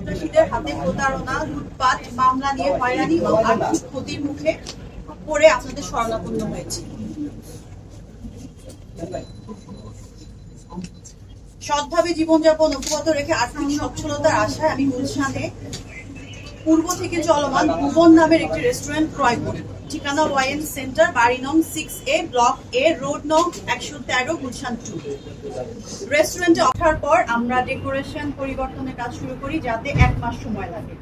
সন্ত্রাসীদের হাতে প্রতারণা, লুটপাট, মামলা নিয়ে হয়রানি ও আর্থিক ক্ষতির মুখে পড়ে আপনাদের শরণাপন্ন হয়েছে। সৎভাবে জীবনযাপন অব্যাহত রেখে আর্থিক সচ্ছলতার আশায় আমি গুলশানে পূর্ব থেকে চলমান ভুবন নামের একটি রেস্টুরেন্ট ক্রয় করি। ঠিকানা ওয়াইএন সেন্টার, বাড়ি নং 6A, ব্লক এ, রোড নং 113, গুলশান 2। রেস্টুরেন্টে ওঠার পর আমরা ডেকোরেশন পরিবর্তনের কাজ শুরু করি, যাতে 1 মাস সময় লাগে।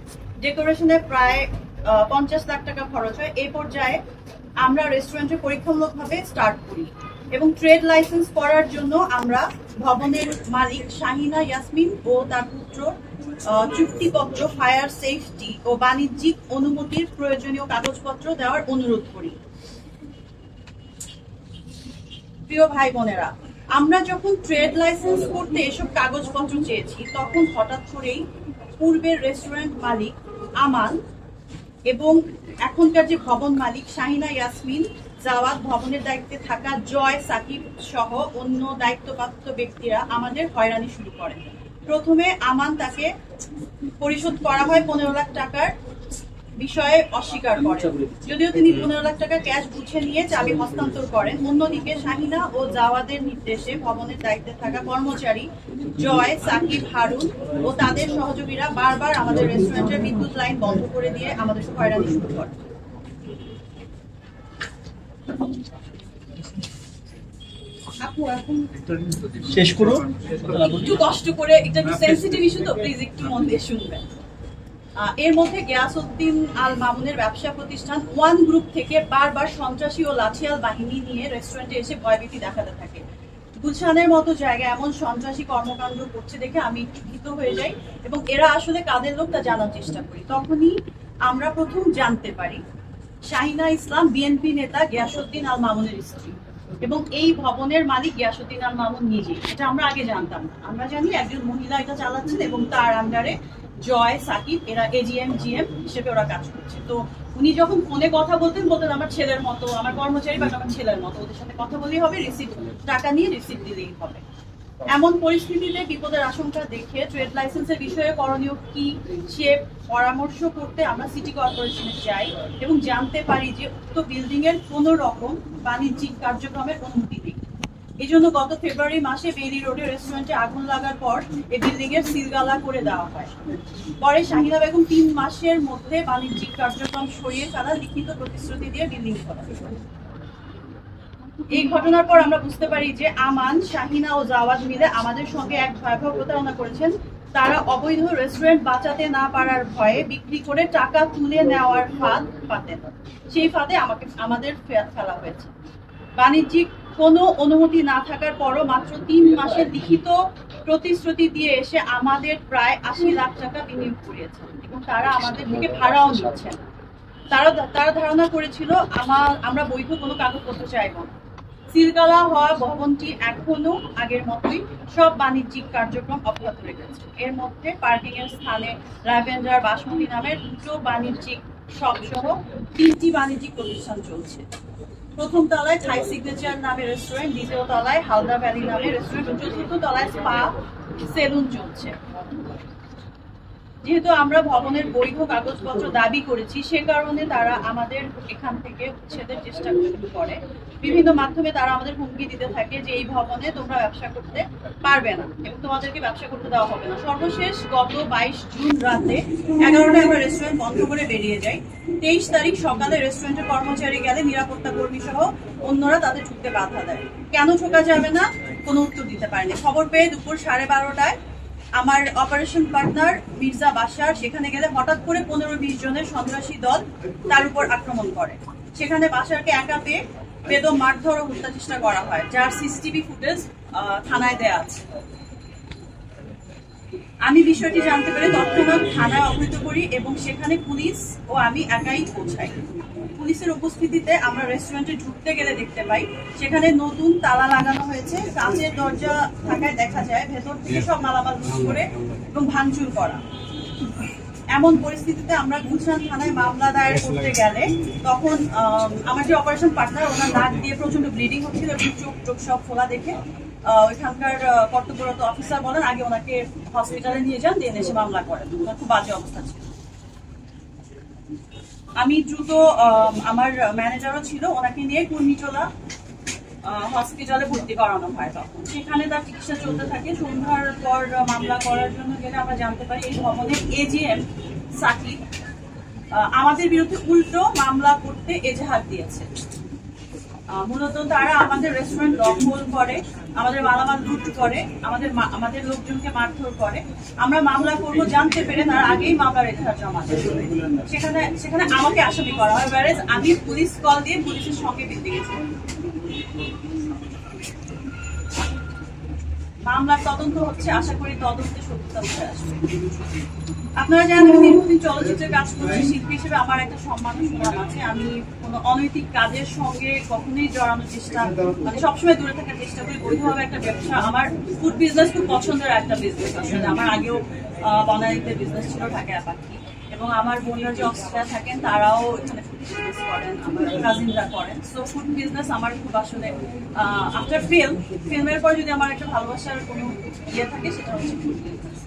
ডেকোরেশনে প্রায় 50 লাখ টাকা খরচ হয়। এই পর্যায়ে আমরা রেস্টুরেন্টে পরীক্ষামূলকভাবে স্টার্ট করি এবং ট্রেড লাইসেন্স করার জন্য আমরা ভবনের মালিক শাহিনা ইয়াসমিন ও তার পুত্র চুক্তিপত্র, ফায়ার সেফটি ও বাণিজ্যিক অনুমতির প্রয়োজনীয় কাগজপত্র দেওয়ার অনুরোধ করি। প্রিয় ভাই বোনেরা, আমরা যখন ট্রেড লাইসেন্স করতে এসব কাগজপত্র চেয়েছি, তখন হঠাৎ করেই পূর্বের রেস্টুরেন্ট মালিক আমান এবং এখনকার যে ভবন মালিক শাহিনা ইয়াসমিন, জাওয়াদ, ভবনের দায়িত্বে থাকা জয়, সাকিব সহ অন্য দায়িত্বপ্রাপ্ত ব্যক্তিরা আমাদের হয়রানি শুরু করেন। প্রথমে আমান তাকে পরিশোধ করা হয় 15 লাখ টাকার বিষয়ে অস্বীকার করেন, যদিও তিনি 15 লাখ টাকা ক্যাশ বুঝে নিয়ে চাবি হস্তান্তর করেন। অন্যদিকে শাহিনা ও জাওয়াদের নির্দেশে ভবনের দায়িত্বে থাকা কর্মচারী জয়, সাকিব, হারুন ও তাদের সহযোগীরা বারবার আমাদের রেস্টুরেন্টের বিদ্যুৎ লাইন বন্ধ করে দিয়ে আমাদের হয়রানি শুরু করে। শেষ করো, একটু কষ্ট করে, এটা একটু সেনসিটিভ ইস্যু তো প্লিজ একটু মন দিয়ে শুনবেন। এর মধ্যে গিয়াসউদ্দিন আল মামুনের ব্যবসা প্রতিষ্ঠান ওয়ান গ্রুপ থেকে বারবার সন্ত্রাসী ও লাঠিয়াল বাহিনী নিয়ে রেস্টুরেন্টে এসে ভয়ভীতি দেখাতে থাকে। গুলশানের মতো জায়গায় এমন সন্ত্রাসী কর্মকাণ্ড করছে দেখে আমি একটু ভীত হয়ে যাই এবং এরা আসলে কাদের লোক তা জানার চেষ্টা করি। তখনই আমরা প্রথম জানতে পারি শাহিনা ইসলাম বিএনপি নেতা গিয়াসউদ্দিন আল মামুনের স্ত্রী এবং এই ভবনের মালিক গিয়াসউদ্দিন আল মামুন নিজে। এটা আমরা আগে জানতাম না। আমরা জানি একজন মহিলা এটা চালাচ্ছেন এবং তার আন্ডারে জয়, সাকিব, এরা এজিএম, জিএম হিসেবে ওরা কাজ করছে। তো উনি যখন ফোনে কথা বলতেন আমার ছেলের মতো, আমার কর্মচারী বা আমার ছেলের মতো, ওদের সাথে কথা বলেই হবে, রিসিপ্ট টাকা নিয়ে রিসিপ্ট দিলেই হবে। এমন পরিস্থিতিতে বিপদের আশঙ্কা দেখে ট্রেড লাইসেন্সের বিষয়ে করণীয় কি সে পরামর্শ করতে আমরা সিটি কর্পোরেশনে যাই এবং জানতে পারি যে উক্ত বিল্ডিং এর কোনো রকম বাণিজ্যিক কার্যক্রমের অনুমতি নেই। এই জন্য গত ফেব্রুয়ারি মাসে বেইলি রোডে রেস্টুরেন্টে আগুন লাগার পর এই বিল্ডিং এর সিলগালা করে দেওয়া হয়। পরে শাহিনা বেগম 3 মাসের মধ্যে বাণিজ্যিক কার্যক্রম সরিয়ে ফেলা লিখিত প্রতিশ্রুতি দিয়ে বিল্ডিং খোলা। এই ঘটনার পর আমরা বুঝতে পারি যে আমান, শাহিনা ও জাওয়াদ মিলে আমাদের সঙ্গে এক ভয়াবহ প্রতারণা করেছেন। তারা অবৈধ রেস্টুরেন্ট বাঁচাতে না পারার ভয়ে বিক্রি করে টাকা তুলে নেওয়ার ফাঁদ পাতেন। সেই ফাঁদে আমাদের ফেলা হয়েছে। বাণিজ্যিক কোনো অনুমতি না থাকার পরও মাত্র 3 মাসের লিখিত প্রতিশ্রুতি দিয়ে এসে আমাদের প্রায় 80 লাখ টাকা বিনিয়োগ করিয়েছেন এবং তারা আমাদের থেকে ভাড়াও নিচ্ছেন। তারা ধারণা করেছিল আমরা বৈধ কোনো কাগজপত্র চাইব না। সিলগালা হওয়া ভবনটি এখনো আগের মতোই সব বাণিজ্যিক কার্যক্রম অব্যাহত রেখেছে। এর মধ্যে পার্কিং এর স্থানে ল্যাভেন্ডার, বাসমতি নামের 2টো বাণিজ্যিক শপ সহ 3টি বাণিজ্যিক প্রতিষ্ঠান চলছে। প্রথম তলায় থাই সিগনেচার নামে রেস্টুরেন্ট, দ্বিতীয় তলায় হালদা ভ্যালি নামে রেস্টুরেন্ট, চতুর্থ তলায় স্পা সেলুন চলছে। যেহেতু আমরা ভবনের বৈধ কাগজপত্র দাবি করেছি, সে কারণে তারা আমাদের এখান থেকে উচ্ছেদের চেষ্টা করে। বিভিন্ন মাধ্যমে তারা আমাদের হুমকি দিতে থাকে যে এই ভবনে তোমরা ব্যবসা করতে পারবে না এবং তোমাদেরকে ব্যবসা করতে দেওয়া হবে না। সর্বশেষ গত 22 জুন রাতে 11টায় আমরা রেস্টুরেন্ট বন্ধ করে বেরিয়ে যাই। 23 তারিখ সকালে রেস্টুরেন্টের কর্মচারী গেলে নিরাপত্তা কর্মী সহ অন্যরা তাদের ঢুকতে বাধা দেয়। কেন ঢোকা যাবে না কোনো উত্তর দিতে পারেনি। খবর পেয়ে দুপুর 12:30টায় আমার অপারেশন পার্টনার মির্জা বাশার সেখানে গেলে হঠাৎ করে 15-20 জনের সন্ত্রাসী দল তার উপর আক্রমণ করে। সেখানে বাশারকে একা পেয়ে বেদম মারধর ও হত্যা চেষ্টা করা হয়, যার সিসিটিভি ফুটেজ থানায় দেয়া আছে। আমি বিষয়টি জানতে পেরে তৎক্ষণাৎ থানায় অবহিত করি এবং সেখানে পুলিশ ও আমি একাই পৌঁছাই। পুলিশের উপস্থিতিতে আমরা রেস্টুরেন্টে ঢুকতে গেলে দেখতে পাই সেখানে নতুন তালা লাগানো হয়েছে। কাঁচের দরজা থাকায় দেখা যায় ভেতর থেকে সব মালামাল লুট করে এবং ভাঙচুর করা। এমন পরিস্থিতিতে আমরা গুলশান থানায় মামলা দায়ের করতে গেলে তখন আমার যে অপারেশন পার্টনার, ওনার নাক দিয়ে প্রচন্ড ব্লিডিং হচ্ছিল এবং চোখ সব ফোলা দেখে ওইখানকার কর্তব্যরত অফিসার বলেন আগে ওনাকে হসপিটালে নিয়ে যান, দেন এসে মামলা করেন। ওনার খুব বাজে অবস্থা ছিল। আমি দ্রুত আমার ম্যানেজারও ছিল, ওনাকে নিয়ে কুর্মিটোলা হসপিটালে ভর্তি করানো হয়। তখন সেখানে তার চিকিৎসা চলতে থাকে। সন্ধ্যার পর মামলা করার জন্য গেলে আমরা জানতে পারি এই ভবনের এজিএম সাকিব আমাদের বিরুদ্ধে উল্টো মামলা করতে এজাহার দিয়েছে। মূলত তারা আমাদের রেস্টুরেন্ট দখল করে, আমাদের মালামাল লুট করে, আমাদের লোকজনকে মারধর করে। আমরা মামলা করব জানতে পেরে তার আগেই মামলার এজাহার জমা দেয়। সেখানে আমাকে আসামি করা হয়, whereas আমি পুলিশ কল দিয়ে পুলিশের সঙ্গে বেঁধে গেছি। মামলার তদন্ত হচ্ছে, আশা করি তদন্তে সত্যতা উঠে আসবে। আপনারা জানেন আমি দীর্ঘদিন চলচ্চিত্রে কাজ করছি, শিল্পী হিসেবে আমার একটা সম্মান সুনাম আছে। আমি কোনো অনৈতিক কাজের সঙ্গে কখনোই জড়ানোর চেষ্টা, মানে সবসময় দূরে থাকার চেষ্টা করি। বৈধভাবে একটা ব্যবসা, আমার ফুড বিজনেস খুব পছন্দের একটা বিজনেস আসলে। আমার আগেও বনানীতে বিজনেস ছিল, ঢাকায় পাখি, এবং আমার বোনরা যে অস্ট্রেলিয়া থাকেন তারাও এখানে ফুড বিজনেস করেন, আমার কাজিনরা করেন। সো ফুড বিজনেস আমার খুব আসলে আফটার ফিল্মের পর যদি আমার একটা ভালোবাসার কোনো ইয়ে থাকে সেটা হচ্ছে ফুড বিজনেস।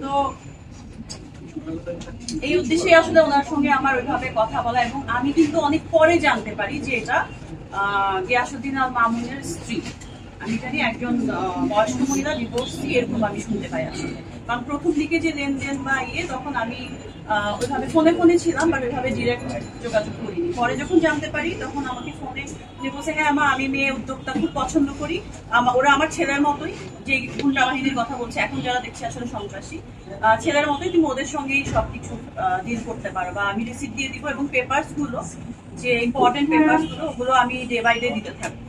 তো এই উদ্দেশ্যে আসলে ওনার সঙ্গে আমার ওইভাবে কথা বলা, এবং আমি কিন্তু অনেক পরে জানতে পারি যে এটা গিয়াসউদ্দিন আল মামুনের স্ত্রী। আমি জানি একজন বয়স্ক মহিলা, ডিভোর্সি, এরকম আমি শুনতে পাই আসলে। কারণ প্রথম দিকে যে লেনদেন বা তখন আমি ওইভাবে ফোনে ছিলাম, বাট ওইভাবে ডিরেক্ট যোগাযোগ করিনি। পরে যখন জানতে পারি তখন আমাকে ফোনে বলছে, হ্যাঁ আমি মেয়ে উদ্যোক্তা খুব পছন্দ করি, ওরা আমার ছেলের মতোই, যে গুন্ডা বাহিনীর কথা বলছে এখন যারা দেখছে আসলে সন্ত্রাসী, ছেলের মতোই, তুমি ওদের সঙ্গেই সবকিছু ডিল করতে পারো, বা আমি রিসিপ্ট দিয়ে দিব, এবং পেপারস গুলো যে ইম্পর্টেন্ট পেপারস গুলো ওগুলো আমি ডে বাই ডে দিতে থাকবো।